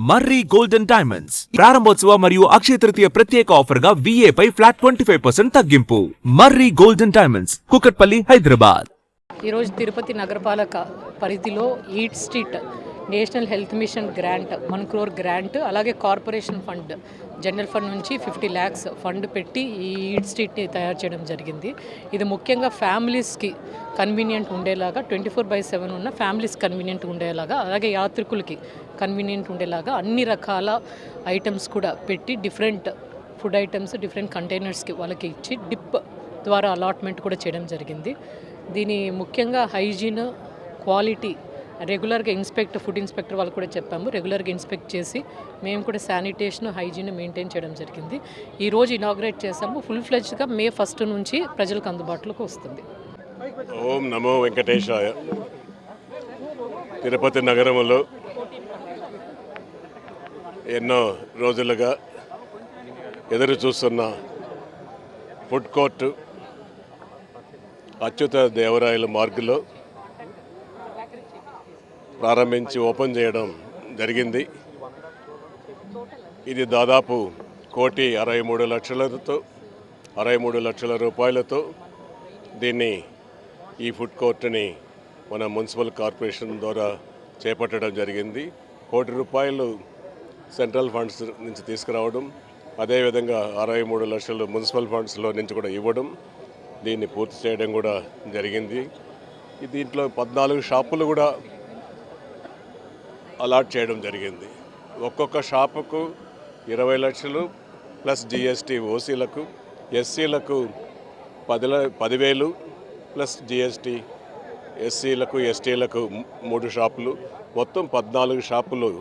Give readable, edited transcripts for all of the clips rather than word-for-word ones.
మర్రి golden diamonds ప్రారంభోత్సవ మరియు అక్షయ తృతీయ ప్రత్యేక ఆఫర్ గా VA పై ఫ్లాట్ 25% తగ్గింపు. మర్రి గోల్డెన్ డైమండ్స్, కుకట్పల్లి, హైదరాబాద్. ఈరోజు తిరుపతి నగరపాలక పరిధిలో eat street national health machine grant 1 crore grant, అలాగే కార్పొరేషన్ ఫండ్ జనరల్ ఫండ్ నుంచి 50 lakhs ఫండ్ పెట్టి ఈ ఈట్ స్ట్రీట్ని తయారు చేయడం జరిగింది. ఇది ముఖ్యంగా ఫ్యామిలీస్కి కన్వీనియంట్ ఉండేలాగా, 24/7 ఉన్న ఫ్యామిలీస్ కన్వీనియంట్ ఉండేలాగా, అలాగే యాత్రికులకి కన్వీనియంట్ ఉండేలాగా అన్ని రకాల ఐటమ్స్ కూడా పెట్టి డిఫరెంట్ ఫుడ్ ఐటమ్స్ డిఫరెంట్ కంటైనర్స్కి వాళ్ళకి ఇచ్చి డిప్ ద్వారా అలాట్మెంట్ కూడా చేయడం జరిగింది. దీని ముఖ్యంగా హైజీన్, క్వాలిటీ రెగ్యులర్గా ఫుడ్ ఇన్స్పెక్టర్ వాళ్ళు కూడా చెప్పాము, రెగ్యులర్గా ఇన్స్పెక్ట్ చేసి మేము కూడా శానిటేషన్, హైజీన్ మెయింటైన్ చేయడం జరిగింది. ఈరోజు ఇనాగ్రేట్ చేసాము. ఫుల్ ఫ్లెడ్జ్గా May 1 నుంచి ప్రజలకు అందుబాటులోకి వస్తుంది. ఓం నమో వెంకటేశాయ. తిరుపతి నగరంలో ఎన్నో రోజులుగా ఎదురు చూస్తున్న ఫుడ్ కోర్టు అచ్యుత దేవరాయల మార్గులో ప్రారంభించి ఓపెన్ చేయడం జరిగింది. ఇది దాదాపు 1,63 లక్షల రూపాయలతో దీన్ని ఈ ఫుడ్ కోర్టుని మన మున్సిపల్ కార్పొరేషన్ ద్వారా చేపట్టడం జరిగింది. 1 కోటి రూపాయలు సెంట్రల్ ఫండ్స్ నుంచి తీసుకురావడం, అదేవిధంగా 63 లక్షలు మున్సిపల్ ఫండ్స్లో నుంచి కూడా ఇవ్వడం, దీన్ని పూర్తి చేయడం కూడా జరిగింది. దీంట్లో 14 షాపులు కూడా అలాట్ చేయడం జరిగింది. ఒక్కొక్క షాపుకు 20 లక్షలు ప్లస్ GST ఓసీలకు, ఎస్సీలకు 10,000 ప్లస్ GST, ఎస్సీలకు ఎస్టీలకు 3 షాపులు, మొత్తం 14 షాపులు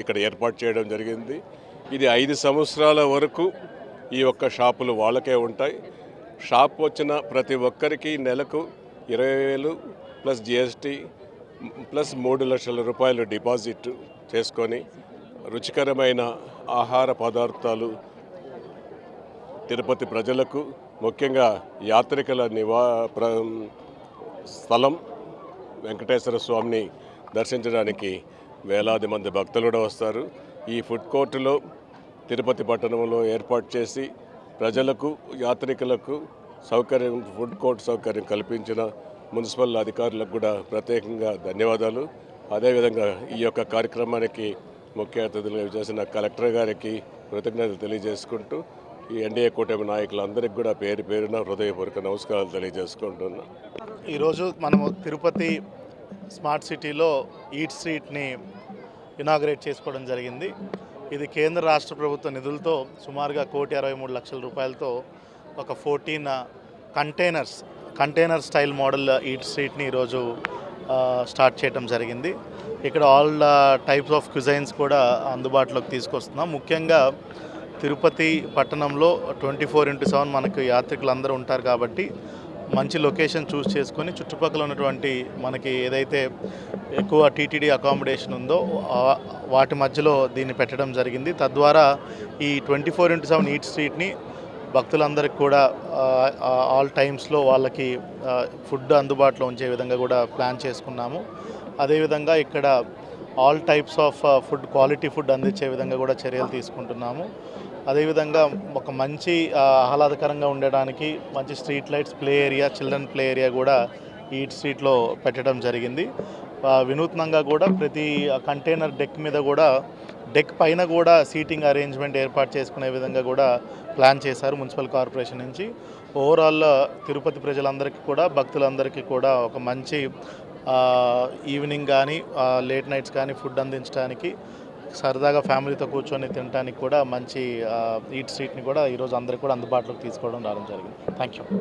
ఇక్కడ ఏర్పాటు చేయడం జరిగింది. ఇది 5 సంవత్సరాల వరకు ఈ ఒక్క షాపులు వాళ్ళకే ఉంటాయి. షాప్ వచ్చిన ప్రతి ఒక్కరికి నెలకు 20,000 ప్లస్ GST ప్లస్ 3 లక్షల రూపాయలు డిపాజిట్ చేసుకొని రుచికరమైన ఆహార పదార్థాలు తిరుపతి ప్రజలకు, ముఖ్యంగా యాత్రికుల స్థలం వెంకటేశ్వర స్వామిని దర్శించడానికి వేలాది మంది భక్తులు కూడా వస్తారు. ఈ ఫుడ్ కోర్టులో తిరుపతి పట్టణంలో ఏర్పాటు చేసి ప్రజలకు, యాత్రికులకు ఫుడ్ కోర్ట్ సౌకర్యం కల్పించిన మున్సిపల్ అధికారులకు కూడా ప్రత్యేకంగా ధన్యవాదాలు. అదేవిధంగా ఈ యొక్క కార్యక్రమానికి ముఖ్య అతిథులుగా చేసిన కలెక్టర్ గారికి కృతజ్ఞతలు తెలియజేసుకుంటూ ఈ ఎన్డీఏ కూటమి నాయకులందరికీ కూడా పేరు పేరున హృదయపూర్వక నమస్కారాలు తెలియజేసుకుంటున్నాను. ఈరోజు మనము తిరుపతి స్మార్ట్ సిటీలో ఈట్ స్ట్రీట్ని ఇనాగ్రేట్ చేసుకోవడం జరిగింది. ఇది కేంద్ర రాష్ట్ర ప్రభుత్వ నిధులతో సుమారుగా 1,63 లక్షల రూపాయలతో ఒక 14 కంటైనర్ స్టైల్ మోడల్ ఈట్ స్ట్రీట్ని ఈరోజు స్టార్ట్ చేయడం జరిగింది. ఇక్కడ ఆల్ టైప్స్ ఆఫ్ క్యుజైన్స్ కూడా అందుబాటులోకి తీసుకొస్తున్నాం. ముఖ్యంగా తిరుపతి పట్టణంలో 24/7 మనకు యాత్రికులందరూ ఉంటారు కాబట్టి మంచి లొకేషన్ చూస్ చేసుకొని చుట్టుపక్కల ఉన్నటువంటి మనకి ఏదైతే ఎక్కువ టీటీడీ అకామిడేషన్ ఉందో వాటి మధ్యలో దీన్ని పెట్టడం జరిగింది. తద్వారా ఈ 24/7 ఈట్ స్ట్రీట్ని భక్తులందరికీ కూడా ఆల్ టైమ్స్లో వాళ్ళకి ఫుడ్ అందుబాటులో ఉంచే విధంగా కూడా ప్లాన్ చేసుకున్నాము. అదేవిధంగా ఇక్కడ all types of quality food అందించే విధంగా కూడా చర్యలు తీసుకుంటున్నాము. అదేవిధంగా ఒక మంచి ఆహ్లాదకరంగా ఉండడానికి మంచి street lights, play area, children play area కూడా ఈట్ స్ట్రీట్లో పెట్టడం జరిగింది. వినూత్నంగా కూడా ప్రతి కంటైనర్ డెక్ పైన కూడా సీటింగ్ అరేంజ్మెంట్ ఏర్పాటు చేసుకునే విధంగా కూడా ప్లాన్ చేశారు మున్సిపల్ కార్పొరేషన్ నుంచి. ఓవరాల్ తిరుపతి ప్రజలందరికీ కూడా, భక్తులందరికీ కూడా ఒక మంచి ఈవినింగ్ కానీ లేట్ నైట్స్ కానీ ఫుడ్ అందించడానికి, సరదాగా ఫ్యామిలీతో కూర్చొని తినడానికి కూడా మంచి ఈట్ స్ట్రీట్ని కూడా ఈరోజు అందరికీ కూడా అందుబాటులోకి తీసుకోవడం రావడం జరిగింది. Thank you.